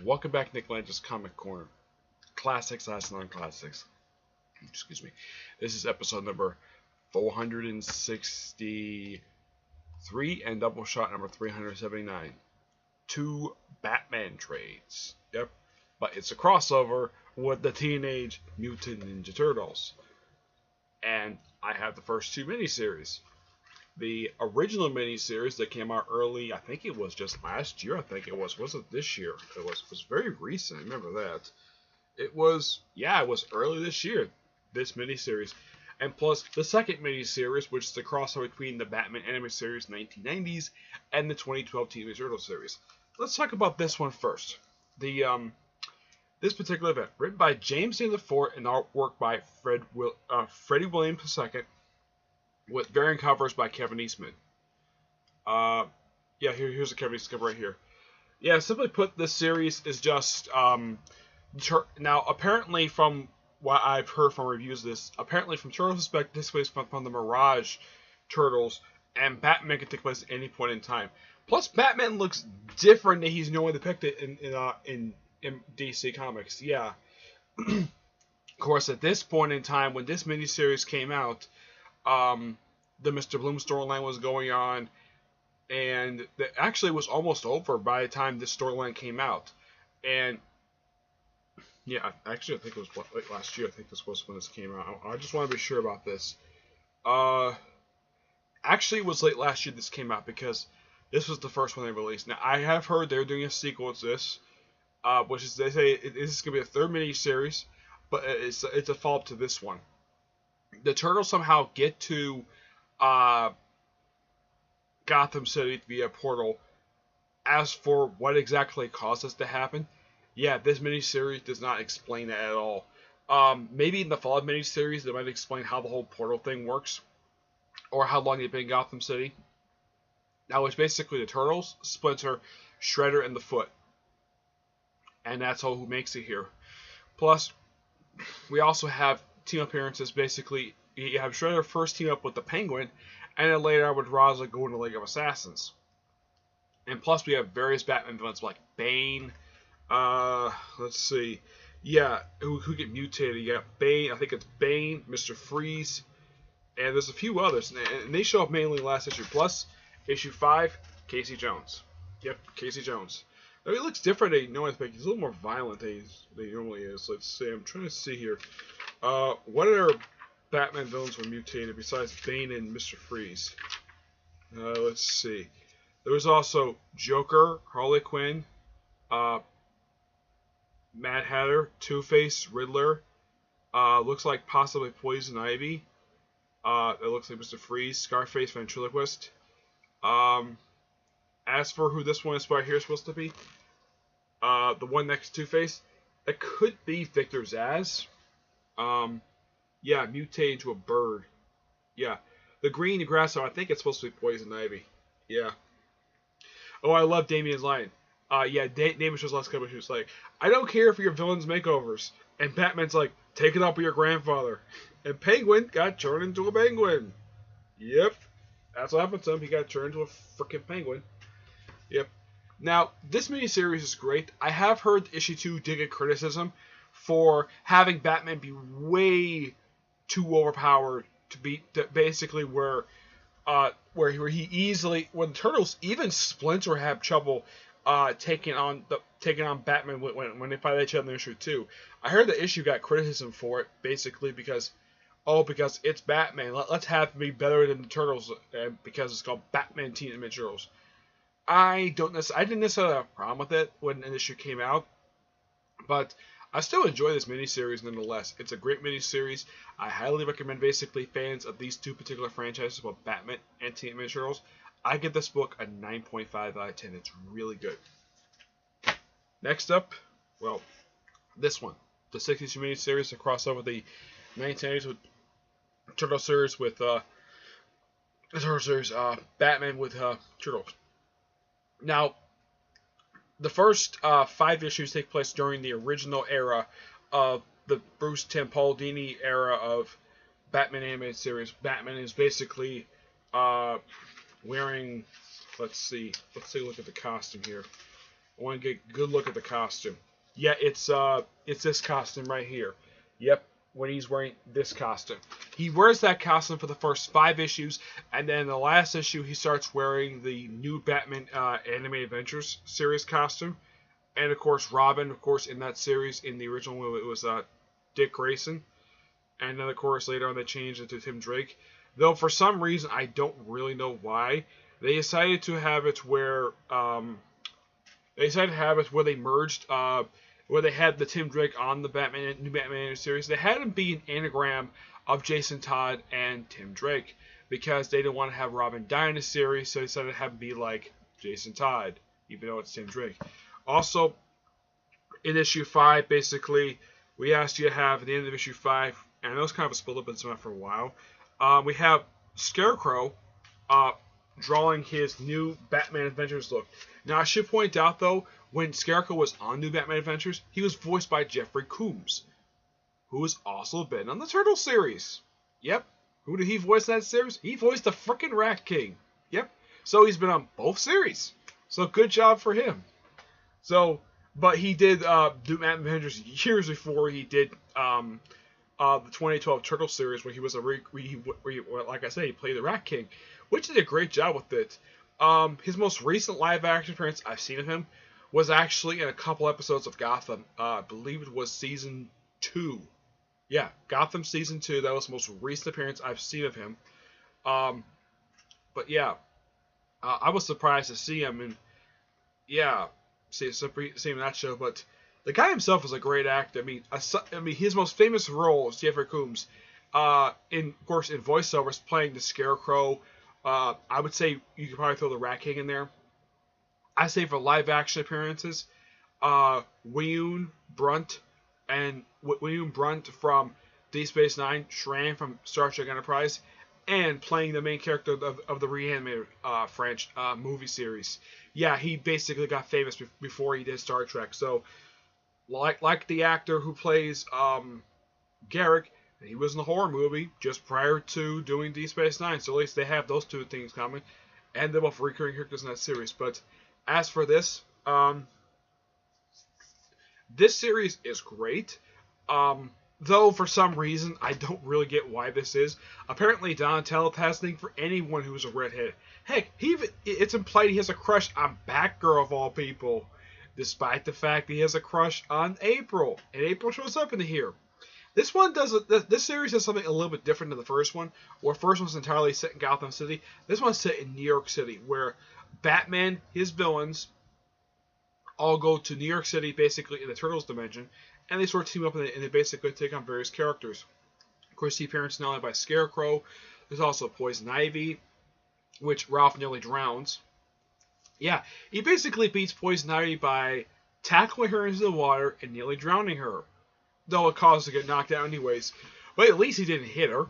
Welcome back, Nick Lenz's Comic Corner. Classics, last non-classics. Excuse me. This is episode number 463 and Doubleshot number 379. Two Batman trades. Yep. But it's a crossover with the Teenage Mutant Ninja Turtles. And I have the first two miniseries. The original miniseries that came out early, I think it was just last year, wasn't this year. It was very recent, I remember that. It was early this year, this miniseries. And plus, the second miniseries, which is the crossover between the Batman anime series 1990s and the 2012 Teenage Turtles series. Let's talk about this one first. This particular event, written by James Daniel IV and artwork by Freddie Williams II, with variant covers by Kevin Eastman. Here's a Kevin Eastman cover right here. Yeah, simply put, this series is just now apparently from what I've heard from reviews of this, apparently from Turtles' perspective, this takes place from the Mirage Turtles, and Batman can take place at any point in time. Plus, Batman looks different than he's normally depicted in DC Comics. Yeah. Of course, at this point in time, when this miniseries came out, the Mr. Bloom storyline was going on, and it actually was almost over by the time this storyline came out. And yeah, actually, I think it was late last year. I think this was when this came out. I just want to be sure about this. Actually, it was late last year this came out because this was the first one they released. Now, I have heard they're doing a sequel to this, which is they say this is going to be a third mini-series, but it's a follow-up to this one. The Turtles somehow get to Gotham City via portal. As for what exactly caused this to happen, yeah, this miniseries does not explain that at all. Maybe in the follow-up miniseries, they might explain how the whole portal thing works, or how long they've been in Gotham City. Now, it's basically the Turtles, Splinter, Shredder, and the Foot. And that's all who makes it here. Plus, we also have team appearances. Basically, you have Shredder first team up with the Penguin, and then later with Raza going to League of Assassins. And plus, we have various Batman villains like Bane. Let's see. Yeah, who get mutated. You got Bane. I think it's Bane, Mr. Freeze, and there's a few others. And they show up mainly last issue. Plus, issue 5, Casey Jones. Yep, Casey Jones. Now, he looks different than he's a little more violent than he normally is. Let's see. I'm trying to see here. What other Batman villains were mutated besides Bane and Mr. Freeze? Let's see. There was also Joker, Harley Quinn, Mad Hatter, Two-Face, Riddler. Looks like possibly Poison Ivy. It looks like Mr. Freeze, Scarface, Ventriloquist. As for who this one is right here is supposed to be, the one next to Two-Face, it could be Victor Zsasz. Mutate into a bird. Yeah. The green grasshopper, I think it's supposed to be Poison Ivy. Yeah. Oh, I love Damian's line. Damien shows last couple issues like, I don't care for your villains' makeovers. And Batman's like, take it up with your grandfather. And Penguin got turned into a penguin. Yep. That's what happened to him. He got turned into a freaking penguin. Yep. Now, this miniseries is great. I have heard issue 2 did get criticism for having Batman be way too overpowered to beat basically where he easily, when Turtles, even Splinter have trouble taking on Batman when they fight each other in issue 2. I heard the issue got criticism for it basically because it's Batman. Let's have him be better than the Turtles because it's called Batman Teenage Mutant Ninja Turtles. I didn't necessarily have a problem with it when an issue came out, but I still enjoy this miniseries nonetheless. It's a great miniseries. I highly recommend basically fans of these two particular franchises, both Batman and Teenage Mutant Ninja Turtles. I give this book a 9.5 out of 10. It's really good. Next up, well, this one. The 60th miniseries to cross over the 1980s with Turtle series with Batman with Turtles. Now, the first 5 issues take place during the original era of the Bruce Timm Paul Dini era of Batman animated series. Batman is basically wearing, let's take a look at the costume here. I want to get a good look at the costume. Yeah, it's this costume right here. Yep, when he's wearing this costume. He wears that costume for the first 5 issues, and then the last issue he starts wearing the new Batman Animated Adventures series costume. And of course, Robin, of course, in that series, in the original one, it was Dick Grayson. And then, of course, later on they changed it to Tim Drake. Though for some reason, I don't really know why, they decided to have it where they merged, where they had the Tim Drake on the new Batman series. They had him be an anagram of Jason Todd and Tim Drake because they didn't want to have Robin die in the series, so they decided to have him be like Jason Todd, even though it's Tim Drake. Also, in issue 5, basically, we asked you to have at the end of issue 5, and it was kind of a split up, it's been out for a while. We have Scarecrow drawing his new Batman Adventures look. Now, I should point out, though, when Scarecrow was on New Batman Adventures, he was voiced by Jeffrey Combs, who has also been on the Turtle series. Yep. Who did he voice in that series? He voiced the frickin' Rat King. Yep. So he's been on both series. So good job for him. So, but he did New Batman Adventures years before he did the 2012 Turtle series, where he was like I said, he played the Rat King, which did a great job with it. His most recent live action appearance I've seen of him was actually in a couple episodes of Gotham. I believe it was season 2. Yeah, Gotham season 2. That was the most recent appearance I've seen of him. But yeah, I was surprised to see him, and yeah, see him in that show. But the guy himself is a great actor. I mean, his most famous role is Jeffrey Combs, of course, in voiceovers, playing the Scarecrow. I would say you could probably throw the Rat King in there. I say for live action appearances, William Brunt from Deep Space Nine, Shran from Star Trek Enterprise, and playing the main character of the Reanimator movie series. Yeah, he basically got famous before he did Star Trek. So, like the actor who plays Garrick, he was in the horror movie just prior to doing Deep Space Nine. So at least they have those two things coming, and they're both recurring characters in that series. But as for this, this series is great. Though for some reason I don't really get why this is. Apparently Donatello has nothing for anyone who's a redhead. Heck, it's implied he has a crush on Batgirl of all people, despite the fact he has a crush on April, and April shows up in here. This series does something a little bit different than the first one, where the first one's entirely set in Gotham City. This one's set in New York City, where Batman, his villains, all go to New York City, basically in the Turtles dimension, and they sort of team up and they basically take on various characters. Of course, the appearance not only by Scarecrow, there's also Poison Ivy, which Ralph nearly drowns. Yeah, he basically beats Poison Ivy by tackling her into the water and nearly drowning her. Though it caused her to get knocked out anyways. But at least he didn't hit her.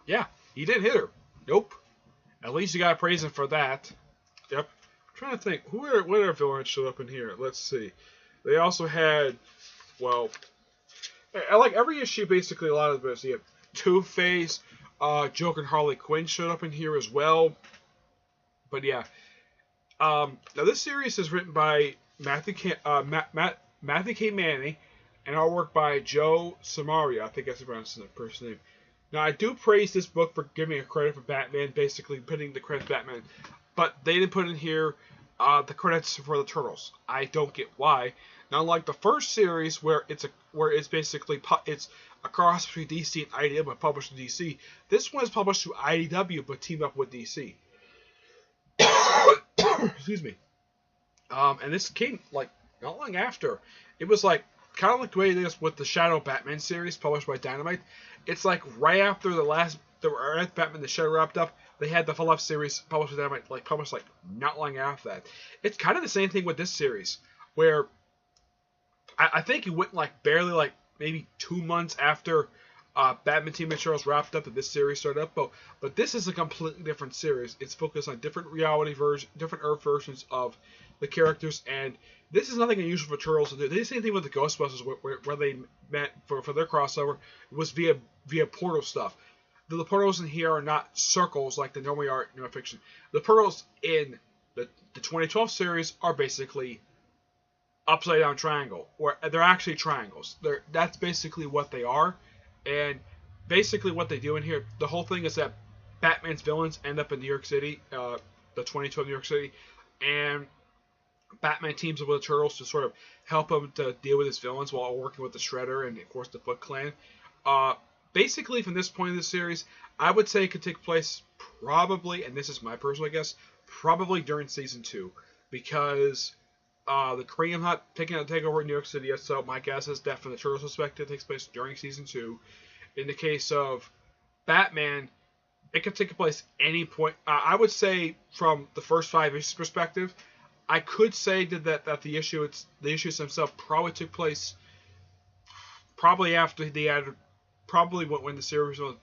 Yeah, he didn't hit her. Nope. At least you gotta praise him for that. Yep. I'm trying to think. What other villains showed up in here? Let's see. They also had, well, I like every issue basically a lot of the best. You have Two-Face, Joker and Harley Quinn showed up in here as well. But yeah. Now this series is written by Matthew K. Manning, and artwork by Joe Samaria. I think that's the person's name. Now, I do praise this book for giving a credit for Batman, basically putting the credit for Batman, but they didn't put in here the credits for the Turtles. I don't get why. Now, like the first series, where it's basically it's a cross between DC and IDW, but published in DC. This one is published through IDW, but teamed up with DC. Excuse me. And this came like not long after. It was like kind of like the way it is with the Shadow Batman series published by Dynamite. It's like right after Batman the Shadow wrapped up, they had the follow-up series published by Dynamite, published not long after that. It's kind of the same thing with this series, where I think it went barely maybe 2 months after Batman Team Turtles wrapped up and this series started up. But this is a completely different series. It's focused on different different Earth versions of the characters, and this is nothing unusual for Turtles to do. They did the same thing with the Ghostbusters, where they met for their crossover. It was via portal stuff. The portals in here are not circles like they normally are in fiction. The portals in the 2012 series are basically upside down triangle, or they're actually triangles. That's basically what they are, and basically what they do in here. The whole thing is that Batman's villains end up in New York City, the 2012 New York City, and Batman teams up with the Turtles to sort of help him to deal with his villains while working with the Shredder and of course the Foot Clan. Basically, from this point in the series, I would say it could take place probably, and this is my personal guess, probably during season 2, because the Cranium Hut taking a takeover in New York City. So my guess is that from the Turtles' perspective, it takes place during season 2. In the case of Batman, it could take place any point. I would say from the first 5 issues perspective, I could say that the issues themselves probably took place probably after the added, probably when the series was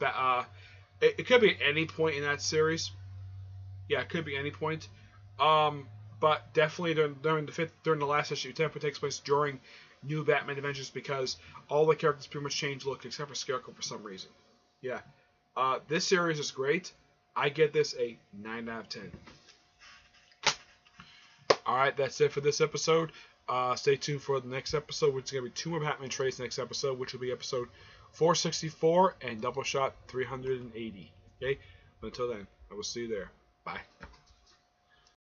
it could be at any point in that series. Yeah, it could be any point. But definitely during the last issue, Tempo takes place during New Batman Adventures because all the characters pretty much change look except for Scarecrow for some reason. Yeah, this series is great. I get this a 9 out of 10. Alright, that's it for this episode. Stay tuned for the next episode, which is going to be 2 more Batman trades next episode, which will be episode 464 and Doubleshot 380. Okay? But until then, I will see you there. Bye.